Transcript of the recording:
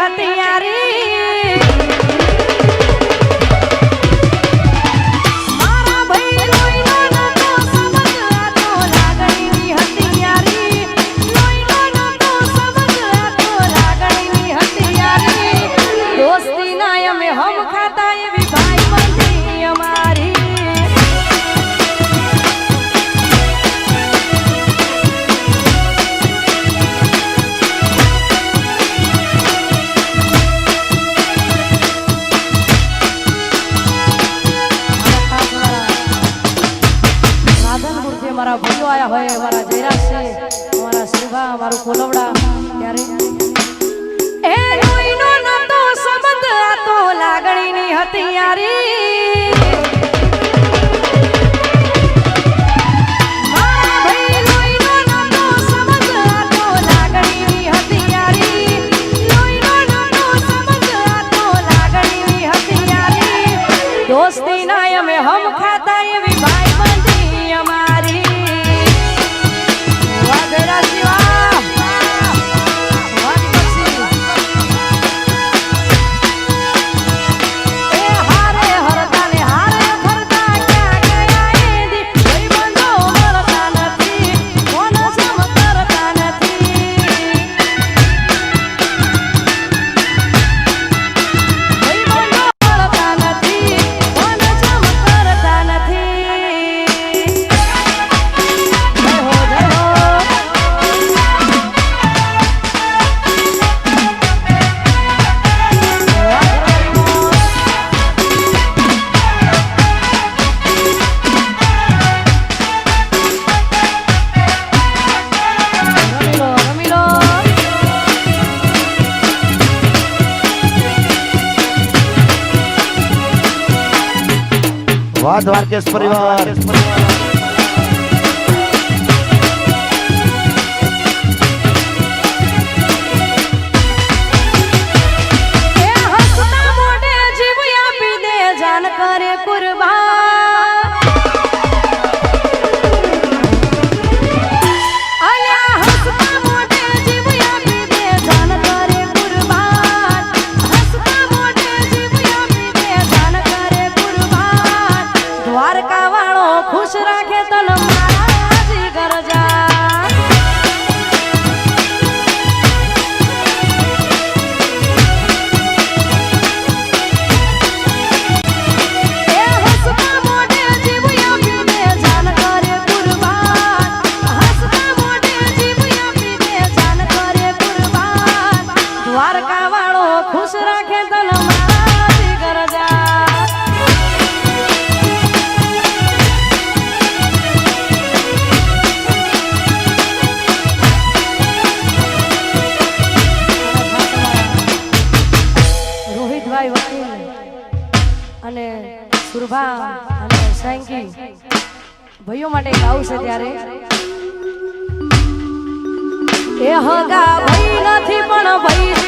હતિયારી મારા ભાઈઓ આયા હોય મારા જયરાજ છે મારા શિવા મારું કોલવડા ત્યારે એ લોહીનો નતો સંબંધ આ તો લાગણીની હતિયારી મારા ભાઈ લોહીનો નતો સંબંધ આ તો લાગણીની હતિયારી લોહીનો નતો સંબંધ આ તો લાગણીની હતિયારી દોસ્તી ના અમે હમ ખાતા એવી ભાઈ બંધી અમારી વાહ દ્વારકેશ પરિવાર ખુશ રાખે તન મારા જીગર જા એ હસતા મોઢે જીવ આપી દે જાન કરે કુરબાન હસતા મોઢે જીવ આપી દે જાન કરે કુરબાન દ્વારકા વાળો ખુશ રાખે તન મારા જીગર જા અને સુરભા અને સાંકી ભાઈઓ માટે ગાવું છે ત્યારે એ હગા ભાઈ નથી પણ ભાઈ